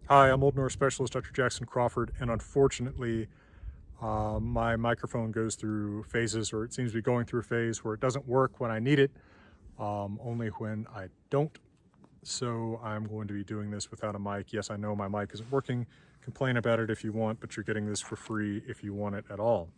Hi, I'm Old Norse specialist Dr. Jackson Crawford, and unfortunately, my microphone goes through phases, or it seems to be going through a phase where it doesn't work when I need it, only when I don't. So I'm going to be doing this without a mic. Yes, I know my mic isn't working. Complain about it if you want, but you're getting this for free if you want it at all.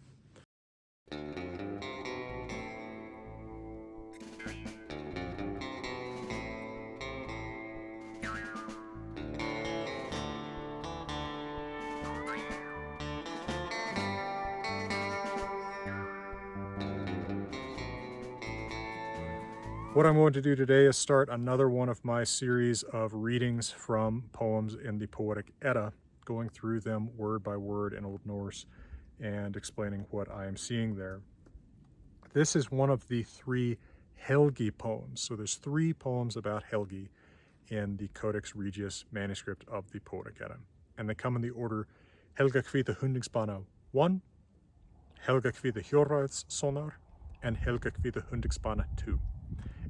What I'm going to do today is start another one of my series of readings from poems in the Poetic Edda, going through them word by word in Old Norse and explaining what I am seeing there. This is one of the three Helgi poems. So there's three poems about Helgi in the Codex Regius manuscript of the Poetic Edda. And they come in the order Helgakviða Hundingsbana I, Helgakviða Hundingsbana and Helgakviða Hundingsbana II.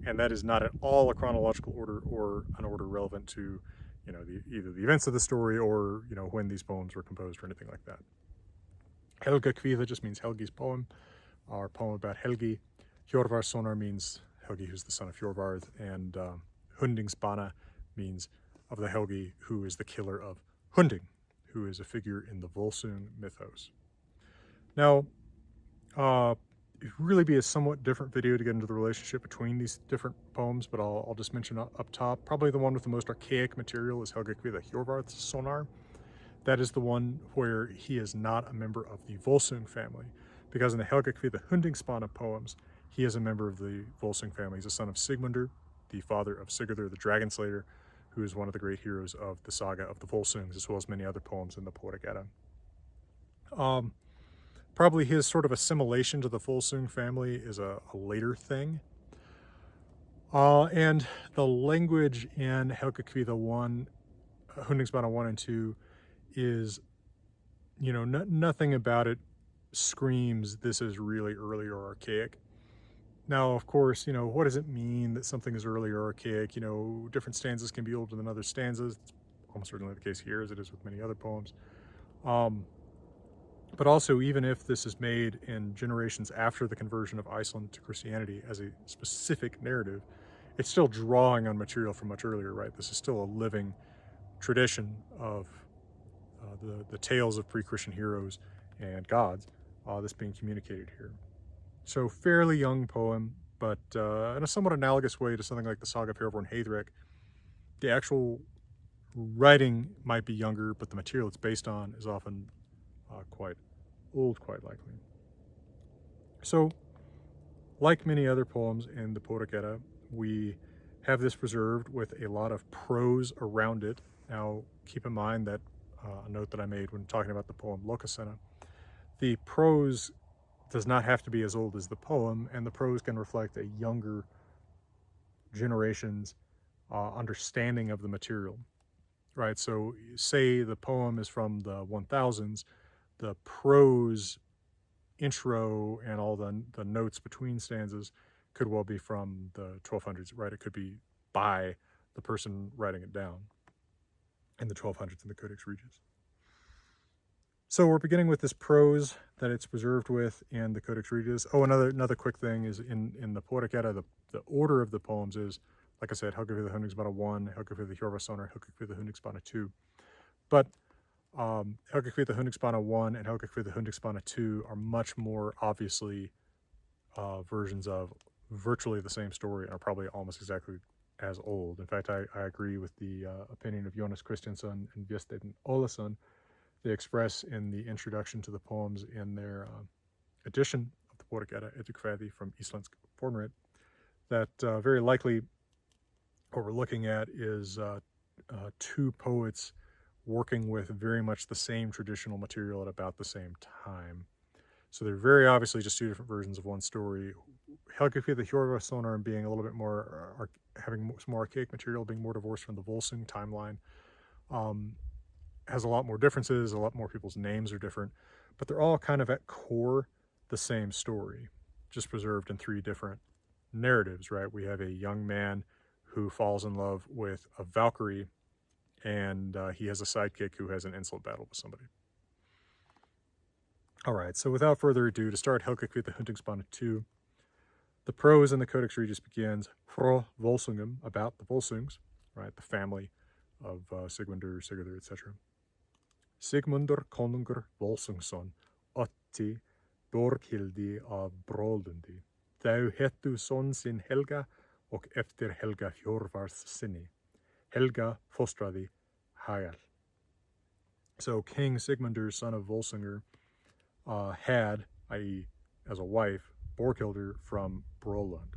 And that is not at all a chronological order or an order relevant to, either the events of the story or, when these poems were composed or anything like that. Helgakviða just means Helgi's poem, our poem about Helgi. Hjörvarsonar means Helgi, who's the son of Hjörvarth, and Hundingsbana means of the Helgi, who is the killer of Hunding, who is a figure in the Volsung mythos. Now, it would really be a somewhat different video to get into the relationship between these different poems, but I'll just mention up top, probably the one with the most archaic material is Helgakviða Hundingsbana. That is the one where he is not a member of the Volsung family, because in the Helgakviða Hundingsbana poems, he is a member of the Volsung family. He's a son of Sigmundur, the father of Sigurður the Dragon Slayer, who is one of the great heroes of the saga of the Volsungs, as well as many other poems in the Poetic Edda. Probably his sort of assimilation to the Volsung family is a later thing. And the language in Helgakviða 1, Hundingsbana 1 and 2 is, nothing about it screams this is really early or archaic. Now, of course, what does it mean that something is early or archaic? Different stanzas can be older than other stanzas. It's almost certainly the case here, as it is with many other poems. But also, even if this is made in generations after the conversion of Iceland to Christianity as a specific narrative, it's still drawing on material from much earlier, right? This is still a living tradition of the tales of pre-Christian heroes and gods that's being communicated here. So fairly young poem, but in a somewhat analogous way to something like the Saga of Hervor and Heidrek, the actual writing might be younger, but the material it's based on is often quite old, quite likely. So, like many other poems in the Poetic Edda, we have this preserved with a lot of prose around it. Now, keep in mind that a note that I made when talking about the poem Lokasena, the prose does not have to be as old as the poem, and the prose can reflect a younger generation's understanding of the material, right? So say the poem is from the 1000s, the prose intro and all the notes between stanzas could well be from the 1200s, right? It could be by the person writing it down in the 1200s in the Codex Regius. So we're beginning with this prose that it's preserved with in the Codex Regius. Oh, another quick thing is in the Poetic Edda, the order of the poems is, like I said, Helgakviða Hundingsbana 1, Helgakviða Hjörvarsonar, Helgakviða Hundingsbana 2. But Helgakviða Hundingsbana 1 and Helgakviða Hundingsbana 2 are much more obviously versions of virtually the same story and are probably almost exactly as old. In fact, I agree with the opinion of Jonas Christiansen and Vjestein Olason. They express in the introduction to the poems in their edition of the Poetic Edda, Helgakviða from Íslensk Fornrit, that very likely what we're looking at is two poets working with very much the same traditional material at about the same time. So they're very obviously just two different versions of one story. Helgakviða Hundingsbana being a little bit more, having some more archaic material, being more divorced from the Volsung timeline, has a lot more differences, a lot more people's names are different, but they're all kind of at core the same story, just preserved in three different narratives, right? We have a young man who falls in love with a Valkyrie and he has a sidekick who has an insult battle with somebody. All right, so without further ado, to start Helgakviða Hundingsbana II, the prose in the Codex Regius begins Frá Volsungum, about the Volsungs, right, the family of Sigmundur, Sigurður, etc. Sigmundur konungur Volsungsson otti Borghildi af Brolundi. Þau hettu son sinn Helga og eftir Helga fjórvarðs sinni. Helga fostraði Hagal. So King Sigmundur, son of Volsungur, had, i.e. as a wife, Borghildur from Brolund.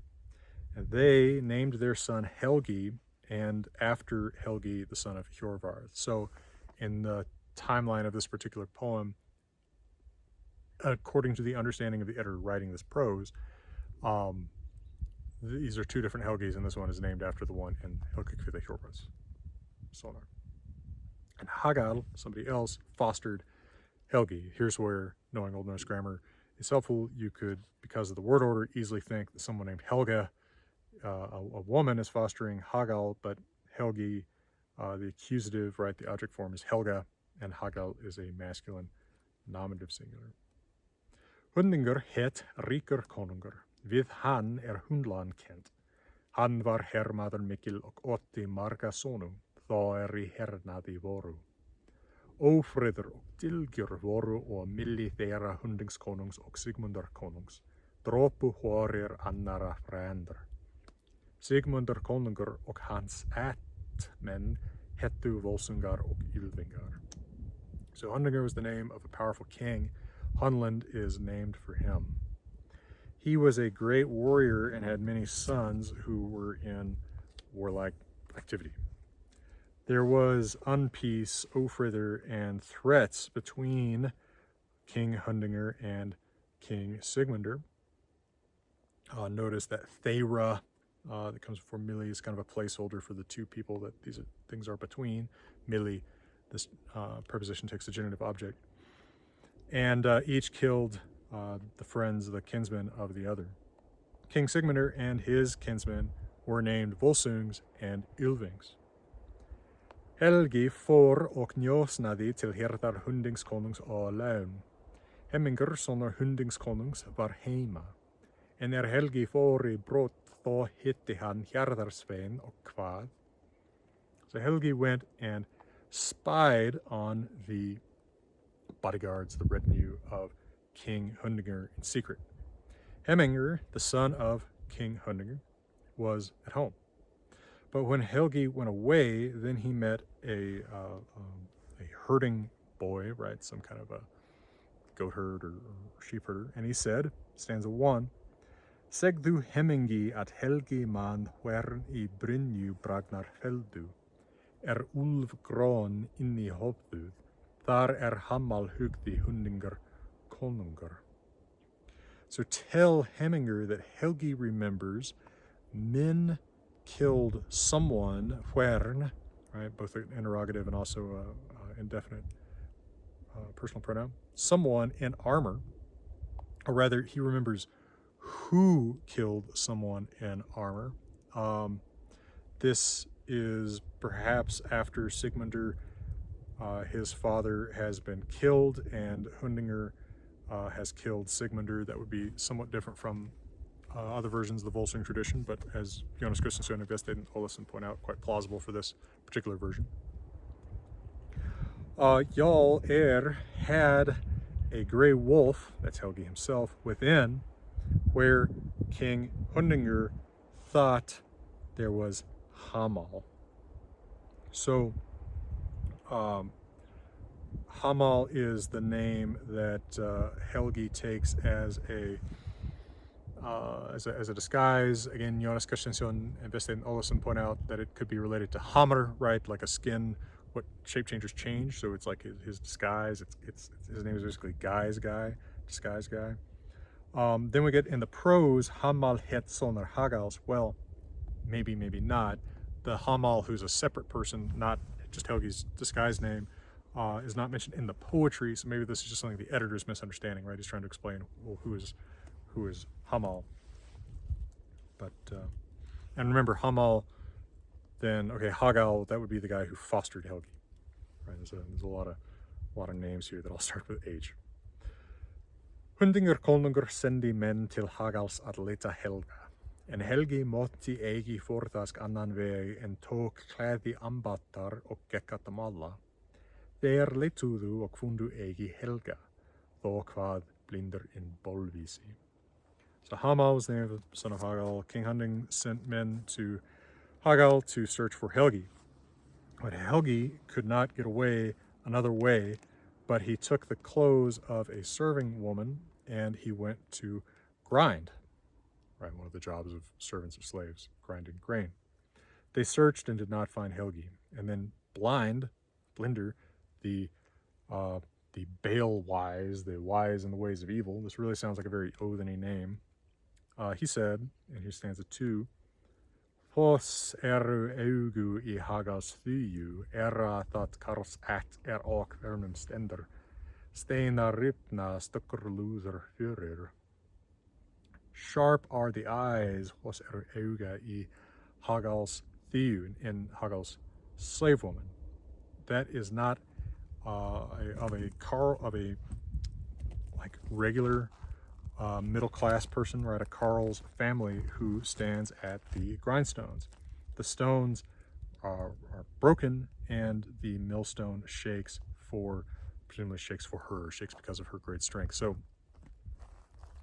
And they named their son Helgi, and after Helgi, the son of Hjorvarð. So in the timeline of this particular poem, according to the understanding of the editor writing this prose, these are two different Helgis, and this one is named after the one in Helgakviða Hjorvarðs sonar. And Hagal, somebody else, fostered Helgi. Here's where knowing Old Norse grammar is helpful. You could, because of the word order, easily think that someone named Helga, a woman, is fostering Hagal, but Helgi, the accusative, right, the object form is Helga, and Hagal is a masculine nominative singular. Hundingur het ríkur konungur, við hann Hundland kent. Hann var hermaður mikil og otti marga sonum, þá í hernaði voru. Ófriður og dylgjur voru og milli þeirra Hundingskonungs og Sigmundar konungs, dropu horir annara frændar. Sigmundar konungur og hans ættmenn hettu Volsungar og Ylvingar. So Hundingur was the name of a powerful king. Hunland is named for him. He was a great warrior and had many sons who were in warlike activity. There was unpeace, Ófriður, and threats between King Hundingur and King Sigmundur. Notice that Theira, that comes before Mili, is kind of a placeholder for the two people that these things are between. Mili, this preposition takes the genitive object. And each killed the friends, the kinsmen of the other. King Sigmundur and his kinsmen were named Volsungs and Ylvings. Helgi fór og njósnaði til hirðar Hundingskonungs á laun. Hemmingur, sonur Hundingskonungs, var heima. En Helgi fór í brott, þá hitti hann Hjarðarsvein og hvað? So Helgi went and spied on the bodyguards, the retinue of King Hundingur in secret. Hemmingur, the son of King Hundingur, was at home. But when Helgi went away, then he met a herding boy, right? Some kind of a goat herd or sheep herder. And he said, stanza 1, Segðu Hemmingi at Helgi man hvern í brynju bragnar feldu, úlf grón inni hofðuð, þar hammal hugdi Hundingur konungur. So tell Hemmingur that Helgi remembers men killed someone, hvern, right, both an interrogative and also an indefinite personal pronoun, someone in armor, or rather he remembers who killed someone in armor. This is perhaps after Sigmundur, his father, has been killed, and Hundingur has killed Sigmundur. That would be somewhat different from other versions of the Volsung tradition, but as Jonas Christensen, Vested, and Olesen point out, quite plausible for this particular version. Jarl had a gray wolf, that's Helgi himself, within, where King Hundingur thought there was Hamal. So Hamal is the name that Helgi takes as a disguise. Again, Jonas Christensen and Vested and Olesen point out that it could be related to Hamr, right? Like a skin, what shape changers change. So it's like his disguise. It's his name is basically disguise guy. Then we get in the prose, Hamal het sonar Hagals. Well, maybe not. The Hamal, who's a separate person, not just Helgi's disguise name, is not mentioned in the poetry. So maybe this is just something the editor's misunderstanding, right? He's trying to explain, well, who is Hamal. But and remember, Hamal then okay, Hagal, that would be the guy who fostered Helgi. Right? There's a lot of names here that all start with H. Hundinger konungur sendi menn til Hagals að leita Helga. En Helgi mótti eigi forðask annan veg en tók klæði ambatar og gekk að dem alla. Þeir leituðu og fundu eigi Helga, þó hvað blindur in bolvísi. So Hama was the name of the son of Hagal. King Hunding sent men to Hagal to search for Helgi. But Helgi could not get away another way, but he took the clothes of a serving woman and he went to grind. Right, one of the jobs of servants or slaves, grinding grain. They searched and did not find Helgi. And then Blinder, the Bale wise, the wise in the ways of evil. This really sounds like a very Odin-y name. He said, and here's stanza 2, Hos eru augu I Hagals þýju, það karls at ok vernum stender, steina ripna stökkur lúður fyrir. Sharp are the eyes, hos eru auga I Hagals þýju, in Hagal's slave woman. That is not of a regular middle class person, right? A Carl's family who stands at the grindstones. The stones are broken, and the millstone presumably shakes for her, shakes because of her great strength. So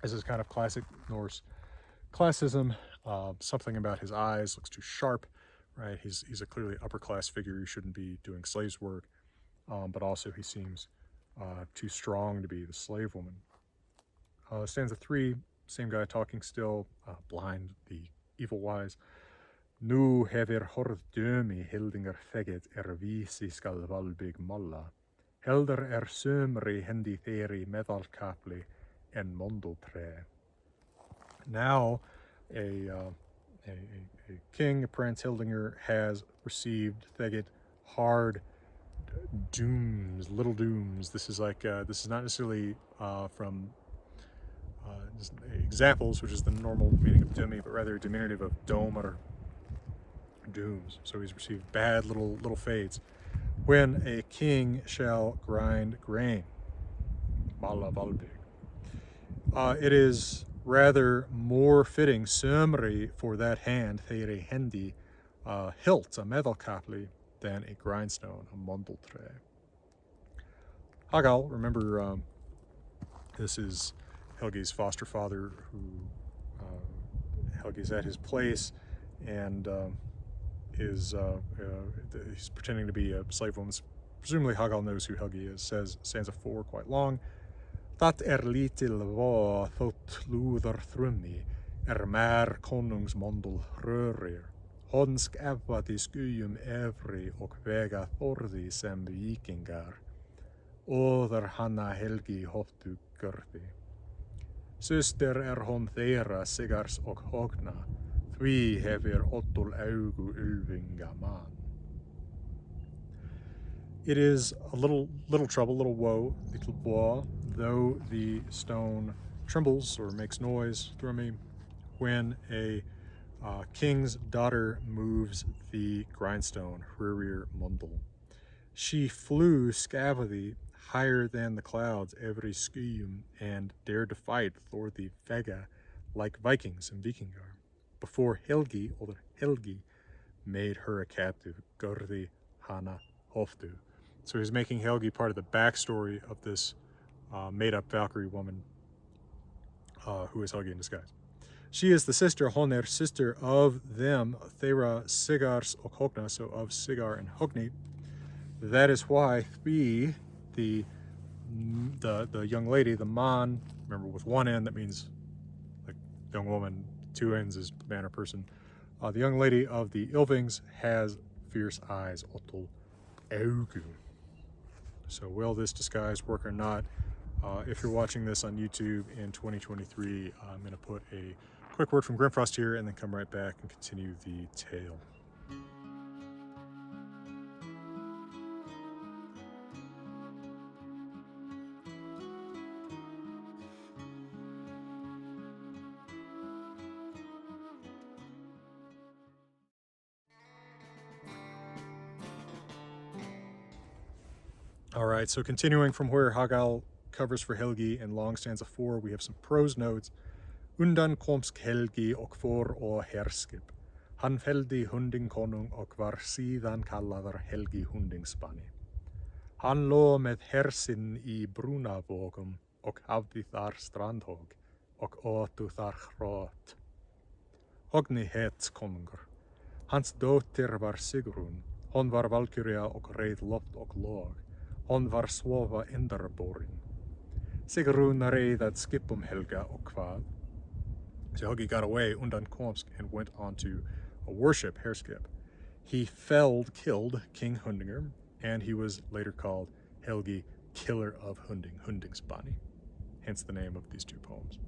this is kind of classic Norse classism. Something about his eyes looks too sharp, right? He's a clearly upper class figure. He shouldn't be doing slaves work, but also he seems too strong to be the slave woman. Stanza 3, same guy talking still, blind, the evil wise. Nú hefir horð dömi hildingar þegið vísi skal valbig molla. Helder sömri hendi þeirri meðalkapli en mondultré. Now, a king, a Prince Hildinger, has received Thegit hard dooms, little dooms. This is not necessarily from examples, which is the normal meaning of dumi, but rather diminutive of dome or dooms. So he's received bad little fates. When a king shall grind grain, mala valbig. It is rather more fitting, sömri, for that hand, þeirri hendi, hilt, a meðalkapli, than a grindstone, a mondultré. Hagal, remember, this is Helgi's foster father, who Helgi's at his place, and he's pretending to be a slave woman. Presumably Hagal knows who Helgi is. Says stanza 4, quite long. Dat lítil vá þótt lúðar þrummi, mer konungsmondul hrörir. Honsk evvað í skujum evri og vega þorði sem vikingar. Óðar hanna Helgi hóttu görði. Syster hon þeirra sigars og hogna, því hefir ottul augu ulvinga man. It is a little trouble, little woe, little woe, though the stone trembles or makes noise through me when a king's daughter moves the grindstone, Hrurir Mundal. She flew scavally higher than the clouds, every skyum, and dared to fight Thor the Vega like Vikings in Vikingar. Before Helgi, or Helgi, made her a captive, Görði hana hoftu. So he's making Helgi part of the backstory of this made-up Valkyrie woman who is Helgi in disguise. She is the sister, Honir, sister of them, Thera, Sigars, og Hogna, so of Sigar and Hogni. That is why Thvi, the young lady, the man, remember with one N, that means like young woman, two N's is man or person. The young lady of the Ylvings has fierce eyes, Ottul Augu. So will this disguise work or not? If you're watching this on YouTube in 2023, I'm going to put a quick word from Grimfrost here and then come right back and continue the tale. All right, so continuing from where Hagal covers for Helgi in long stanza 4, we have some prose notes. Undan komst Helgi och for å herskip. Han fällde Hunding konung och var sidan kallaður Helgi Hundingsbani. Han lå med hersinn i Brunavågum och hafði þar strandhóg och åtu þar hrót. Hogni hét konungur. Hans dóttir var Sigrún. Hon var Valkyria och reið loft och låg. Hon var svova indarborin. Sigrún reið at skipum Helga och kvað. So Helgi got away undan komst and went on to a worship herskip. He killed King Hundinger, and he was later called Helgi, killer of Hunding, Hundingsbani, hence the name of these two poems.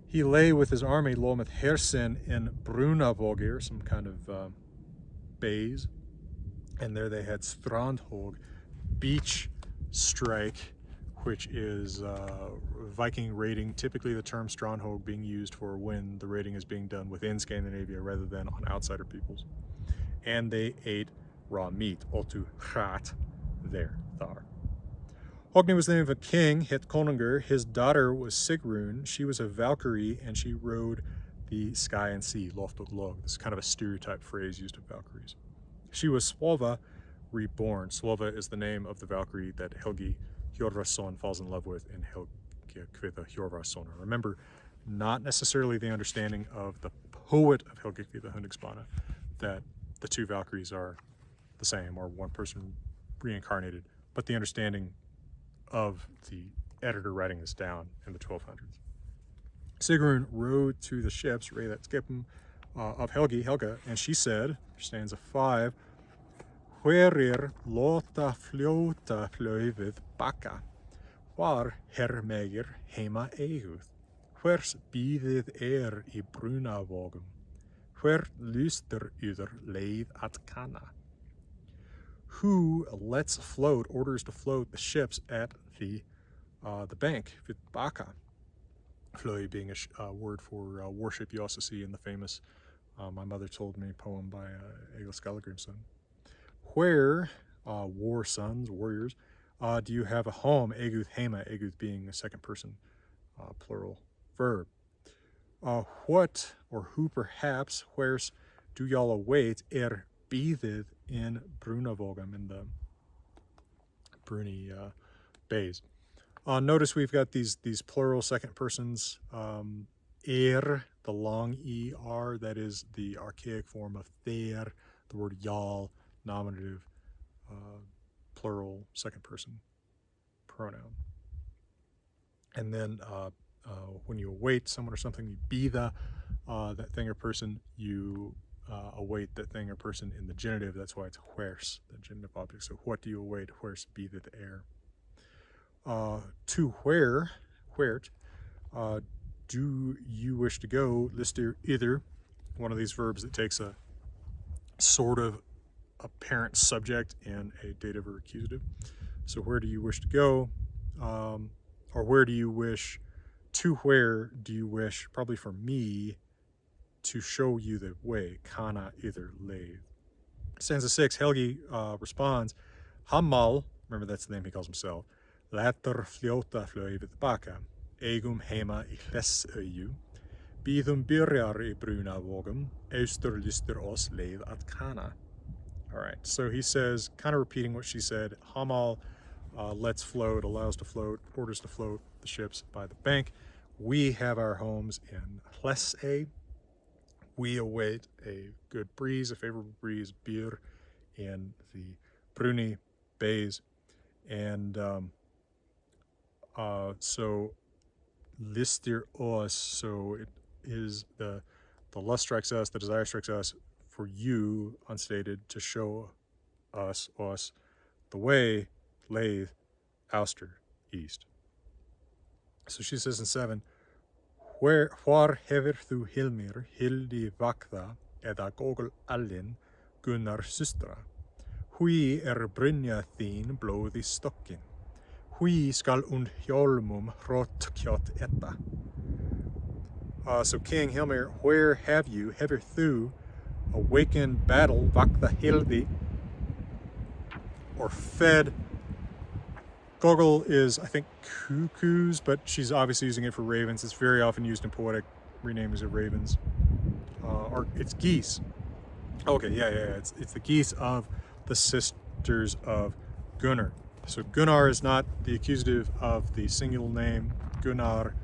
He lay with his army, Lometh Hersen, in Brunavågir, some kind of bays, and there they had Strandhog, beach strike, which is Viking raiding, typically the term Strandhog being used for when the raiding is being done within Scandinavia rather than on outsider peoples. And they ate raw meat, otu chat, there, thar. Hogni was the name of a king, het konungur. His daughter was Sigrún. She was a Valkyrie, and she rode the sky and sea, loft og log. This is kind of a stereotype phrase used of Valkyries. She was Svava, reborn. Svava is the name of the Valkyrie that Helgi Hjörvarsson falls in love with in Helgakviða Hundingsbana. Remember, not necessarily the understanding of the poet of Helgakviða Hundingsbana that the two Valkyries are the same or one person reincarnated, but the understanding of the editor writing this down in the 1200s. Sigrún rode to the ships, reið skipum of Helga, and she said, stanza 5, Hverir lota fljóta flöifið baka, hvar hermegir heima eiguð, hvers bíðið í Brunavågum, hver lystir yður leið at kana. Who lets float, orders to float the ships at the bank, vid baka. Flöi being a word for worship. You also see in the famous My Mother Told Me poem by Egil Skallagrimsson. Where, war sons, warriors, do you have a home? Eguð heima, eguð being a second person plural verb. What or who perhaps, where's do y'all await bíðið in Brunavågum, in the Bruni bays. Notice we've got these plural second persons. The long er, that is the archaic form of their, the word y'all, nominative, plural second person pronoun. And then when you await someone or something, you bíða that thing or person, you await that thing or person in the genitive. That's why it's hvers, the genitive object. So what do you await? Hvers bíðið to where, do you wish to go? Listir either, one of these verbs that takes a sort of apparent subject and a dative or accusative. So where do you wish to go? Or where do you wish, to where do you wish, probably for me, to show you the way, kana either leið. Stanza 6, Helgi responds, Hammal, remember that's the name he calls himself, later fljóta flöifið baka, eigum heima í hlessauju, bíðum byrjar í Brunavågum, austur lystir oss leið at kana. All right, so he says, kind of repeating what she said, Hammal lets float, allows to float, orders to float the ships by the bank. We have our homes in Hlessay. We await a good breeze, a favorable breeze, byr, in the Bruni bays. And so listir oss, so it is the lust strikes us, the desire strikes us for you, unstated, to show us, the way, leið, auster, east. So she says in 7, Hvar hefur þú Hilmir, Hildi Vakða, eða Gógul Allin, Gunnar systra? Hví brynja þín blóði stokkin? Hví skal hjálmum hrotkjot etta? So King Hilmir, where have you, hefur þú, awakened battle, Vakða Hildi, or fed Gogol is, I think, cuckoos, but she's obviously using it for ravens. It's very often used in poetic renamings of ravens. Or it's geese. Okay, yeah. It's the geese of the sisters of Gunnar. So Gunnar is not the accusative of the singular name Gunnar,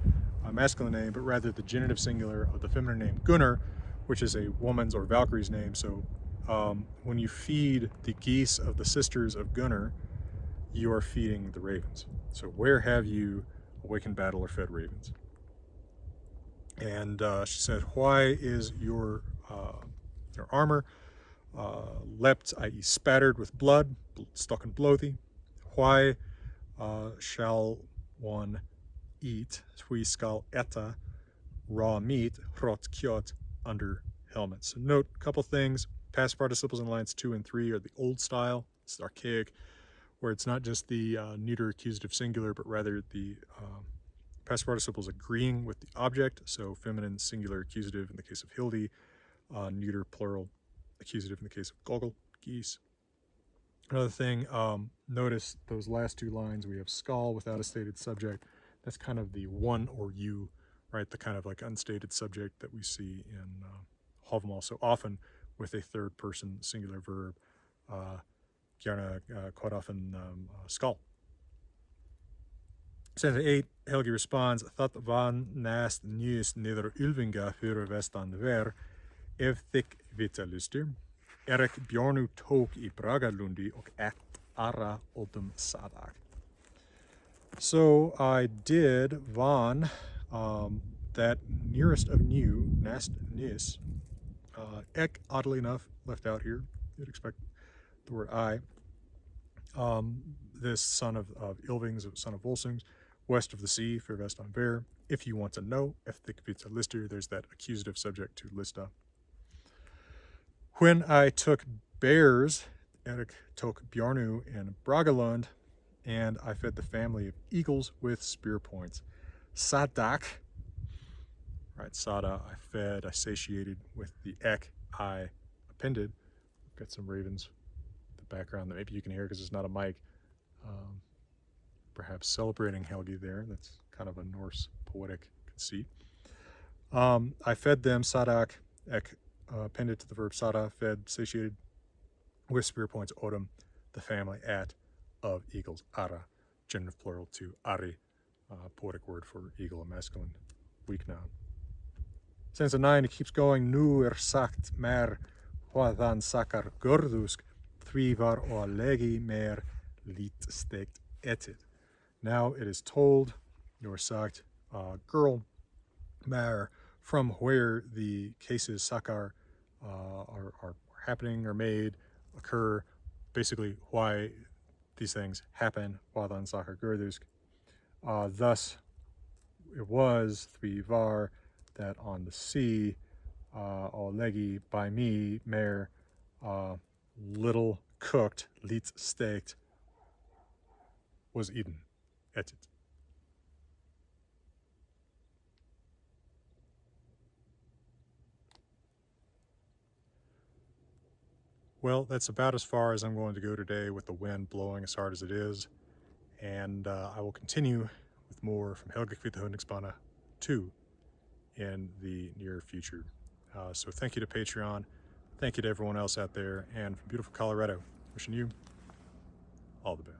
a masculine name, but rather the genitive singular of the feminine name Gunnar, which is a woman's or Valkyrie's name. So when you feed the geese of the sisters of Gunnar, you are feeding the ravens. So where have you awakened battle or fed ravens? And she said, why is your armor leapt, i.e. spattered with blood, stuck and bloathy? Why shall one eat, we skal etta, raw meat, rot kjot, under helmets? So note a couple things. Past participles in lines 2 and 3 are the old style. It's archaic, where it's not just the neuter accusative singular, but rather the past participles agreeing with the object. So feminine singular accusative in the case of Hildi, neuter plural accusative in the case of Gogol, geese. Another thing, notice those last two lines, we have skal without a stated subject. That's kind of the one or you, right? The kind of like unstated subject that we see in Hovmal so often with a third person singular verb, Gjerne quite often skal. Sentence 8, Helgi responds, "That van nast njus neder Ylvinga fyrir vestan ver, ef thik vitalustur. Erik Bjornu tok I Bragalundi och ett ara odum sadak." So I did van, that nearest of new, nast nis, ek, oddly enough, left out here. You'd expect the word I. This son of Ylvings, son of Volsungs, west of the sea, for vest on ver. If you want to know, if thik vita lister, there's that accusative subject to lista. When I took bears, Erik took Bjarnu and Bragalund, and I fed the family of eagles with spear points. Sadak, right, Sada, I fed, I satiated with the ek, I appended. Got some ravens in the background that maybe you can hear because it's not a mic. Perhaps celebrating Helgi there. That's kind of a Norse poetic conceit. I fed them, Sadak, ek, appended to the verb sada, fed, satiated with spear points, odum, the family at of eagles, ara, genitive plural to ari, poetic word for eagle, a masculine weak noun. Sentence 9, it keeps going, nu sagt mer hvaðan sakar gördusk, því var og legi mer lítstegt etid. Now it is told, nor sagt, girl, mer, from where the cases sakar are happening or made, occur, basically why these things happen, hvaðan sakar gördusk. Thus, it was, því var, that on the sea, legi, by me, mer, little cooked, lítstegt, was eaten, etid. Well, that's about as far as I'm going to go today with the wind blowing as hard as it is. And I will continue with more from Helgakviða Hundingsbana II in the near future. So thank you to Patreon. Thank you to everyone else out there. And from beautiful Colorado, wishing you all the best.